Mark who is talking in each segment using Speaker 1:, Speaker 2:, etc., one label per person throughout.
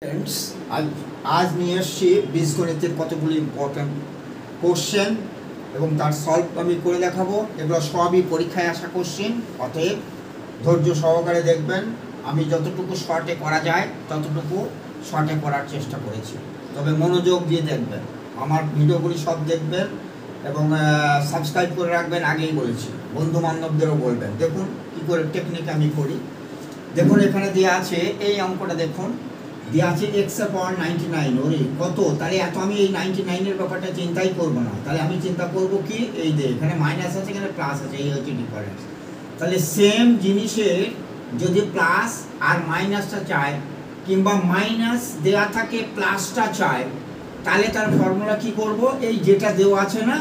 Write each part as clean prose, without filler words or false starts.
Speaker 1: Friends आज নিয়ে এসেছি বীজগণিতের কতগুলি ইম্পর্টেন্ট কোশ্চেন এবং তার সলভ আমি করে দেখাবো। এগুলো সবই পরীক্ষায় আসা কোশ্চেন, অতএব ধৈর্য সহকারে দেখবেন। আমি যতটুকু শর্টে করা যায় ততটুকু শর্টে করার চেষ্টা করেছি, তবে মনোযোগ দিয়ে দেখবেন, আমার ভিডিওগুলি সব দেখবেন এবং সাবস্ক্রাইব করে রাখবেন। আগেই বলেছি, বন্ধু বান্ধবদেরও বলবেন। দেখুন কী করে টেকনিক আমি করি। দেখুন এখানে দেওয়া আছে এই অঙ্কটা, দেখুন দেওয়া আছে x/99। ওরে কত, তাহলে এত আমি এই 99-এর ব্যাপারটা চিন্তাই করবো না। তাহলে আমি চিন্তা করব কি, এই যে এখানে মাইনাস আছে, এখানে প্লাস আছে, এই হচ্ছে ডিফারেন্স। তাহলে সেম জিনিসের যদি প্লাস আর মাইনাসটা চায়, কিংবা মাইনাস দেওয়া থাকে প্লাসটা চায়, তাহলে তার ফর্মুলা কি করব, এই যেটা দেওয়া আছে না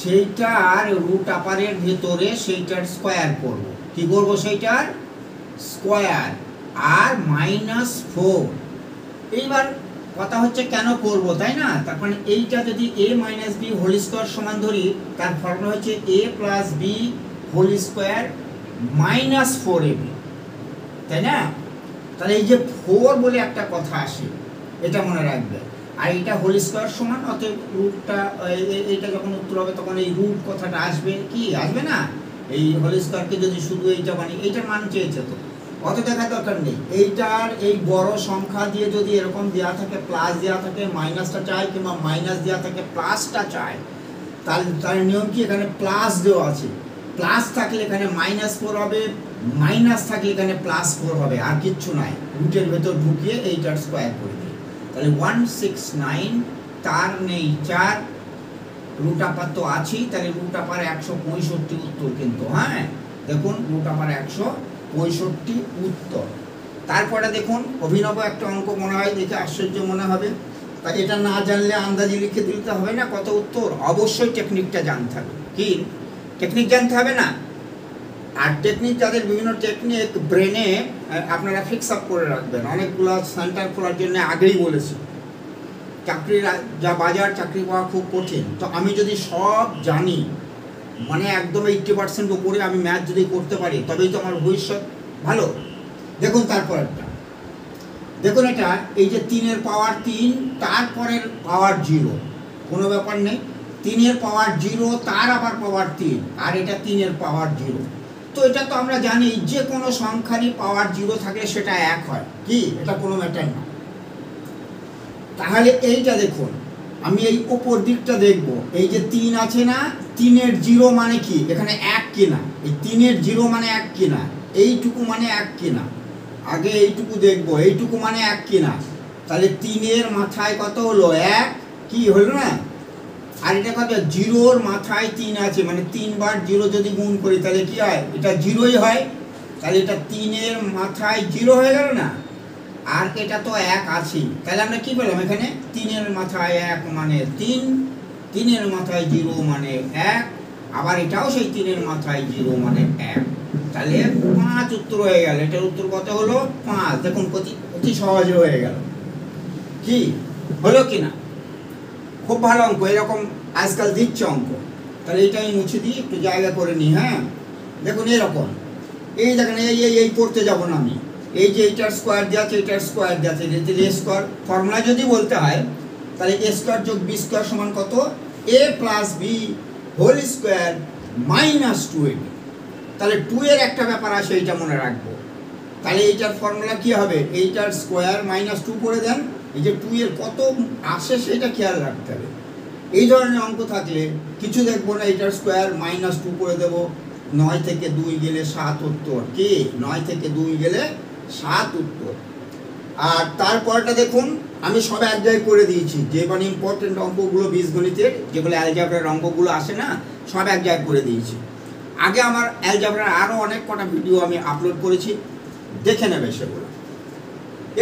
Speaker 1: সেইটার রুট আপারের ভেতরে সেইটার স্কোয়ার করব। কি করব, সেইটার স্কোয়ার আর -4। এইবার কথা হচ্ছে কেন করব, তাই না? তার মানে এইটা যদি a - b হোল স্কোয়ার সমান ধরি, তার ফর্মুলা হচ্ছে a + b whole square -4ab, তাই না? তাহলে এই যে 4 বলে একটা কথা আসে, এটা মনে রাখবে। আর এটা হোল স্কোয়ার সমান, অতএব রুটটা এইটা যখন উত্তর হবে তখন এই রুট কথাটা আসবে, কি আসবে না? এই হোল স্কোয়ারকে যদি শুধু এইটা বানি, এইটার মান চেয়েছে, তো অত দেখার দরকার নেই। এইটার এই বড় সংখ্যা দিয়ে যদি এরকম দেওয়া থাকে, প্লাস দেওয়া থাকে মাইনাসটা চাই, কিংবা মাইনাস দেওয়া থাকে প্লাসটা চাই, তার নিয়ম কি, এখানে প্লাস দেওয়া আছে, প্লাস থাকলে এখানে -4 হবে, মাইনাস থাকলে এখানে +4 হবে, আর কিচ্ছু নাই। রুটের ভেতর ঢুকিয়ে এইটার স্কোয়ার করে দিই, তাহলে 169, তার নেই 4, রুট আপার তো আছেই, তাহলে রুট আপার 165 উত্তর কিন্তু। হ্যাঁ দেখুন, রুট আপার 165 উত্তর। তারপরে দেখুন অভিনব একটা অঙ্ক, মনে হয় দেখে আশ্চর্য মনে হবে। তা এটা না জানলে আন্দাজি লিখে দিতে হবে না কত উত্তর। অবশ্যই টেকনিকটা জানতে হবে। কি টেকনিক জানতে হবে না? আর টেকনিক, যাদের বিভিন্ন টেকনিক ব্রেনে আপনারা ফিক্স আপ করে রাখবেন। অনেকগুলো সেন্টার খোলার জন্য আগেই বলেছি, চাকরির যা বাজার, চাকরি পাওয়া খুব কঠিন। তো আমি যদি সব জানি, মানে একদম 80% উপরে আমি ম্যাথ যদি করতে পারি, তবেই তো আমার ভবিষ্যৎ ভালো। দেখুন তারপরেরটা, দেখুন এটা, এই যে 3-এর পাওয়ার 3, তারপরের পাওয়ার 0, কোনো ব্যাপার নেই। 3-এর পাওয়ার 0, তার আবার পাওয়ার 3, আর এটা 3-এর পাওয়ার 0। তো এটা তো আমরা জানি, যে কোনো সংখ্যারই পাওয়ার 0 থাকলে সেটা 1 হয়, কি এটা কোনো ম্যাটার না। তাহলে এইটা দেখুন, আমি এই উপর দিকটা দেখব, এই যে 3 আছে না, 3-এর 0 মানে কি, এখানে 1 কিনা, এই 3-এর 0 মানে 1 কিনা, এইটুকু মানে 1 কিনা, আগে এইটুকু দেখব, এইটুকু মানে 1 কিনা। তাহলে 3-এর মাথায় কত হলো, 1, কি হলো না? আর এটা কত, 0-র মাথায় 3 আছে, মানে 3 বার 0 যদি গুণ করি তাহলে কি হয়, এটা 0ই হয়। তাহলে এটা 3-এর মাথায় 0 হয়ে গেল না, আর এটা তো 1 আছেই। তাহলে আমরা কি পেলাম, এখানে 3-এর মাথায় 1 মানে 3, 3-এর মাথায় 0 মানে 1, আবার এটাও সেই 3-এর মাথায় 0 মানে 1। তাহলে 5 উত্তর হয়ে গেল। এটার উত্তর কত হলো, 5। দেখুন অতি সহজে হয়ে গেল। কি হলো কি না? খুব ভালো অঙ্ক, এরকম আজকাল দিচ্ছে অঙ্ক। তাহলে এইটা আমি মুছে দিই, একটু জায়গা করে নিই। হ্যাঁ দেখুন এরকম, এই দেখেন, এই পড়তে যাব না আমি। এই যে এইটার স্কোয়ার দেওয়া আছে, এইটার স্কোয়ার দেওয়া আছে, এ স্কোয়ার ফর্মুলা যদি বলতে হয়, তাহলে a স্কোয়ার যোগ b স্কোয়ার সমান কত, a + b whole square -2ab। তাহলে 2-এর একটা ব্যাপার আছে, এইটা মনে রাখবো। তাহলে এইটার ফর্মুলা কি হবে, এইটার স্কোয়ার -2 করে দেন, এই যে 2-এর কত আসে সেটা খেয়াল রাখতে হবে। এই ধরনের অঙ্ক থাকলে কিছু দেখবো না, এইটার স্কোয়ার -2 করে দেবো। 9 থেকে 2 গেলে 7 উত্তর। কি 9 থেকে 2 গেলে 7 উত্তর। আর তারপরটা দেখুন, আমি সব এক জায়গায় করে দিয়েছি, যে মানে ইম্পর্টেন্ট অঙ্কগুলো বীজগণিতের, যেগুলো অ্যালজেব্রার অঙ্কগুলো আসে না, সব এক জায়গায় করে দিয়েছি। আগে আমার অ্যালজেব্রার আরও অনেক কটা ভিডিও আমি আপলোড করেছি, দেখে নেবে সেগুলো।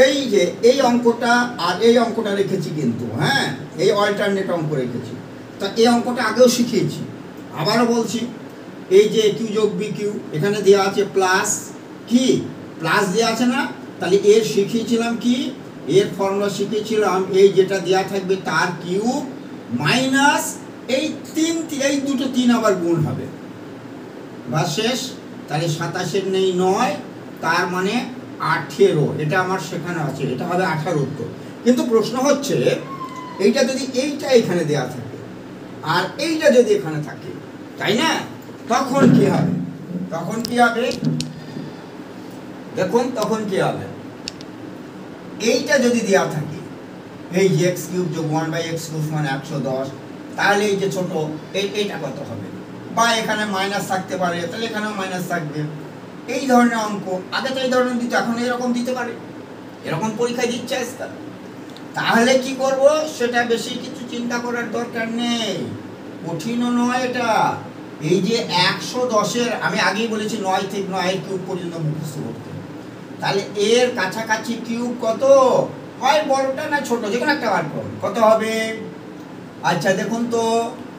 Speaker 1: এই যে এই অঙ্কটা আর এই অঙ্কটা রেখেছি কিন্তু, হ্যাঁ এই অল্টারনেট অঙ্ক রেখেছি। তা এই অঙ্কটা আগেও শিখিয়েছি, আবারও বলছি। এই যে কিউ যোগ বি কিউ, এখানে দেওয়া আছে প্লাস, কি প্লাস দেওয়া আছে না, তাহলে এর শিখিয়েছিলাম কি, এর ফর্মুলা শিখিয়েছিলাম, এই যেটা দেওয়া থাকবে তার কিউব মাইনাস এই 3, এই দুটো 3 আবার গুণ হবে, বা শেষ। তাহলে 27-এর নেই 9, তার মানে 18, এটা আমার সেখানে আছে, এটা হবে 18 উত্তর। কিন্তু প্রশ্ন হচ্ছে এইটা যদি এইটা এখানে দেওয়া থাকে আর এইটা যদি এখানে থাকে, তাই না, তখন কি হবে? তখন কি হবে দেখুন, তখন কি হবে, এইটা যদি দেওয়া থাকে এই যে x³ যোগ 1/x³ মানে 110, তাহলে এই যে ছোট এইটা কত হবে? বা এখানে মাইনাস থাকতে পারে, তাহলে এখানেও মাইনাস থাকবে। এই ধরনের অঙ্ক আগে তো এই ধরনের দিত, এখন এরকম দিতে পারে, এরকম পরীক্ষায় দিচ্ছে আজকাল। তাহলে কি করব, সেটা বেশি কিছু চিন্তা করার দরকার নেই, কঠিনও নয় এটা। এই যে 110-এর আমি আগেই বলেছি 9 থেকে 9 কিউব পর্যন্ত মুখস্থ করতে, তাহলে এর কাছাকাছি কিউব কত হয়, বড়টা না ছোট, যে কোনো একটা বার করুন, কত হবে? আচ্ছা দেখুন তো,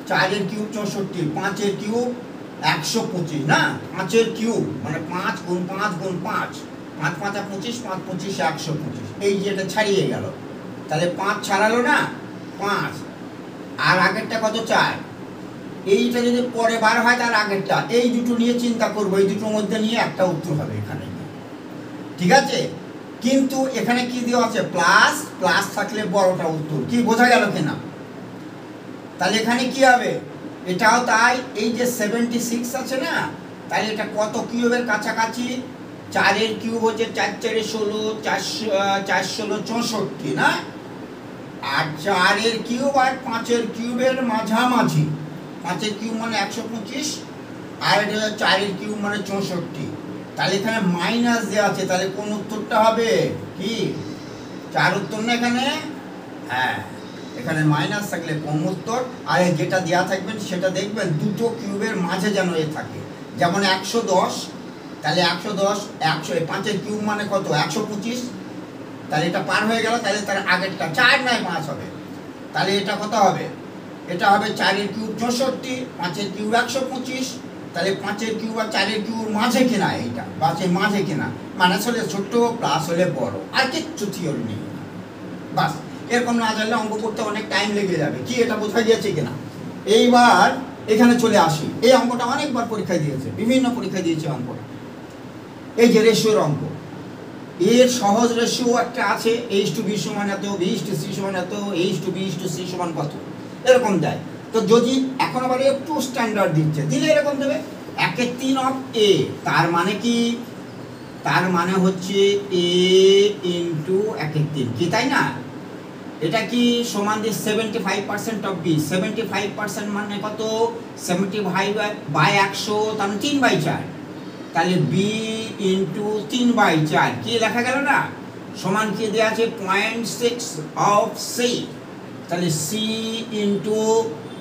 Speaker 1: 4-এর কিউব 64, 5-এর কিউব 125, না 5-এর কিউব মানে 5 গুণ 5 গুণ 5, 5 5 25, 5 25 125, এই যে এটা ছাড়িয়ে গেল, তাহলে 5 ছাড়ালো না 5, আর আগেরটা কত 4, এইটা যদি পরে বার হয় তার আগেরটা, এই দুটো নিয়ে চিন্তা করবো, এই দুটোর মধ্যে নিয়ে একটা উত্তর হবে এখানে, ঠিক আছে। কিন্তু এখানে কি দেওয়া আছে, প্লাস, প্লাস থাকলে বড়টা উত্তর, কি বোঝা গেল কিনা? তাহলে এখানে কি হবে, এটাও তাই, এই যে 76 আছে না, তাহলে এটা কত কিউবের কাছাকাছি? 4-এর কিউব হচ্ছে 4 4 16, 4 16 64, না, আর 4-এর কিউব আর 5-এর কিউবের মাঝামাঝি, 5-এর কিউব মানে 125, আর এটা 4-এর কিউব মানে 64, তাহলে এখানে মাইনাস দেওয়া আছে, তাহলে কোন উত্তরটা হবে, কি 4 উত্তর না এখানে? হ্যাঁ, এখানে মাইনাস থাকলে কম উত্তর, আর যেটা দেওয়া থাকবেন সেটা দেখবেন দুটো কিউবের মাঝে যেন এ থাকে, যেমন 110, তাহলে 110 5-এর কিউব মানে কত 125, তাহলে এটা পার হয়ে গেল, তাহলে তার আগেরটা 4 নয় 5 হবে, তাহলে এটা কত হবে, এটা হবে 4-এর কিউব 64, 5-এর কিউব 125, তাহলে 5-এর কিউব আর 4-এর কিউব মাঝে কিনা, এইটা বাসের মাঝে কিনা, মাইনাস হলে ছোট, প্লাস হলে বড়, আর কিচ্ছু থিওরি নেই, বাস। এরকম না জানলে অঙ্ক করতে অনেক টাইম লেগে যাবে, কি এটা বোঝা গিয়েছে কিনা? এইবার এখানে চলে আসি, এই অঙ্কটা অনেকবার পরীক্ষায় দিয়েছে, বিভিন্ন পরীক্ষায় দিয়েছে অঙ্কটা, এই যে রেশিওর অঙ্ক, এর সহজ রেশিও একটা আছে, h/b সমান এত, b/c সমান এত, h/b/c সমান কত, এরকম দেয়। তো যদি এখন আবার একটু স্ট্যান্ডার্ড দিচ্ছে, দিলে এরকম দেবে 1/3 অফ a, তার মানে কি, তার মানে হচ্ছে a ইন্টু 1/3, কি তাই না? এটা কি সমান দিয়ে 75% অফ b, 75% মানে কত, 75/100, তার মানে 3/4, তাহলে b ইন্টু 3/4, কি লেখা গেল না, সমান কি দেওয়া আছে 0.6 অফ c, তাহলে c ইন্টু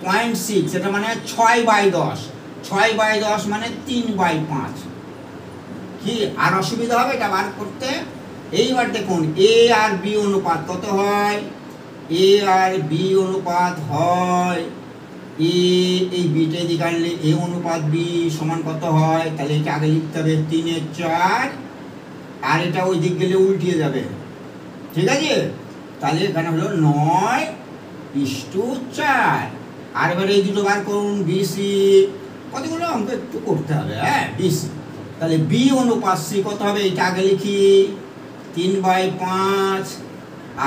Speaker 1: 0.6, এটা মানে 6/10, 6/10 মানে 3/5, কি আর অসুবিধা হবে এটা বার করতে? এইবার দেখুন a আর b অনুপাত কত হয়, a আর b অনুপাত হয়, a এই বিটা দিকে আনলে a অনুপাত b সমান কত হয়, তাহলে এটা আগে লিখতে হবে 3/4, আর এটা ওই দিক গেলে উল্টিয়ে যাবে, ঠিক আছে। তাহলে এখানে হলো 9:4, আর এবারে এই দুটো বার করুন, bc, কতগুলো অঙ্ক একটু করতে হবে, হ্যাঁ bc, তাহলে b অনুপাত c কত হবে, এটা আগে লিখি 3/5,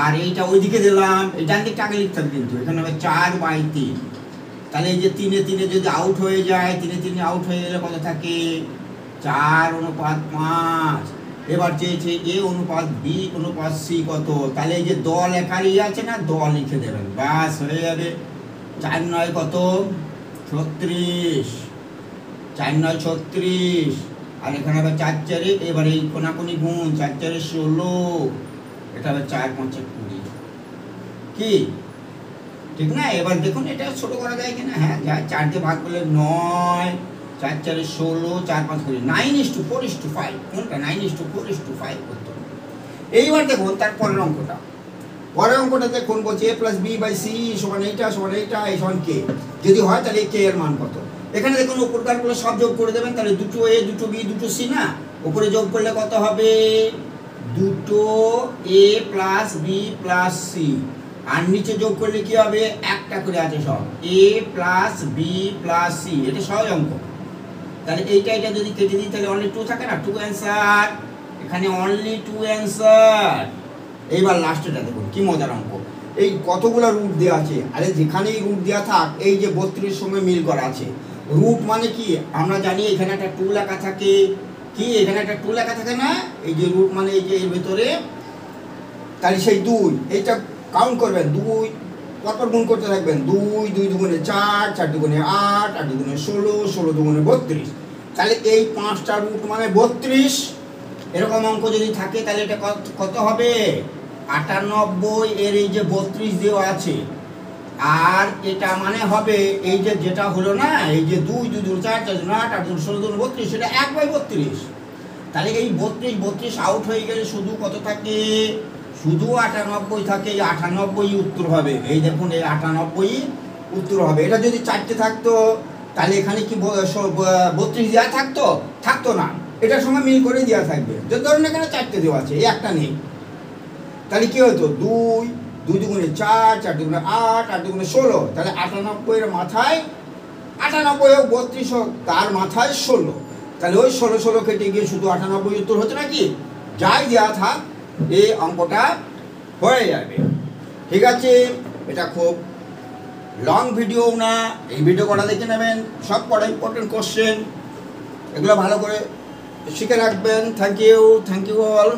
Speaker 1: আর এইটা ওইদিকে দিলাম, এটা দিকটা আগে লিখতে হবে, কিন্তু এখানে হবে 4/3, তাহলে এই যে 3-এ যদি আউট হয়ে যায়, 3-এ আউট হয়ে গেলে কত থাকে 4/5, এবার চেয়েছে a অনুপাত b অনুপাত c কত, তাহলে এই যে দল একারই আছে না, দল লিখে দেবেন, বাস হয়ে যাবে। 4 9 কত 36, 4 9 36, আর এখানে হবে 4 4, এবার এই কোনাকুনি গুণ, 4 4 16, এটা হবে 4 5 20, কি ঠিক না? এবার দেখুন এটা ছোট করা যায় কিনা, হ্যাঁ যায়, 4 দিয়ে ভাগ করলে 9, 4 4 16, 4 5 20, 9:4:5, কোনটা 9:4:5 করতে হবে। এইবার দেখুন তার পরের অঙ্কটা, পরের অঙ্কটা দেখুন বলছে a + b/c সমান এইটা সমান এইটা এই সমান k, যদি হয় তাহলে k এর মান কত। এখানে দেখুন উপরকারগুলো সব যোগ করে দেবেন, তাহলে দুটো a দুটো b দুটো c, না, উপরে যোগ করলে কত হবে, দুটো a + b + c, আর নিচে যোগ করলে কি হবে, একটা করে আছে সব a + b + c, এটা সহজ অঙ্ক। তাহলে এইটা যদি কেটে দিই তাহলে অনলি 2 থাকে না, 2 অ্যান্সার। এখানে অনলি 2 অ্যান্সার। এইবার লাস্টেটা দেখুন কি মজার অঙ্ক। এই কতগুলো রুট দেওয়া আছে, আরে যেখানেই রুট দেওয়া থাক এই যে 32 সঙ্গে মিল করা আছে। রুট মানে কি আমরা জানি, এখানে একটা 2 লেখা থাকে, কি এখানে একটা 2 লেখা থাকে না, এই যে রুট মানে এই যে এর ভেতরে, তাহলে সেই 2 এইটা কাউন্ট করবেন, 2 পরপর গুণ করতে থাকবেন, 2 2 দুগুণে 4, 4 দুগুণে 8, 8 দুগুণে 16, 16 দুগুণে 32। তাহলে এই 5টা রুট মানে 32। এরকম অঙ্ক যদি থাকে তাহলে এটা কত হবে? 98 এর এই যে 32 দেওয়া আছে, আর এটা মানে হবে এই যে যেটা হলো না, এই যে 2 2 2 4 4 8 8 16 32, সেটা 1/32। তাহলে এই 32 32 আউট হয়ে গেলে শুধু কত থাকে? শুধু 98 থাকে। এই 98 উত্তর হবে। এই দেখুন এই 98 উত্তর হবে। এটা যদি 4টে থাকতো তাহলে এখানে কি 32 দেওয়া থাকতো? থাকতো না, এটার সঙ্গে মিল করে দেওয়া থাকবে। যে ধরুন এখানে 4টে দেওয়া আছে, এই একটা নেই, তাহলে কি হতো? 2 2 দুগুণে 4, 4 দুগুণে 8, 8 দুগুণে 16। তাহলে 98 এর মাথায় 98 হোক 32 হোক, তার মাথায় 16। তাহলে ওই 16 16 কেটে গিয়ে শুধু 98 উত্তর হতো নাকি? যাই দেওয়া থাক এই অঙ্কটা হয়ে যাবে। ঠিক আছে, এটা খুব লং ভিডিও না, এই ভিডিও কটা দেখে নেবেন। সব কটা ইম্পর্টেন্ট কোশ্চেন, এগুলো ভালো করে শিখে রাখবেন। Thank you all.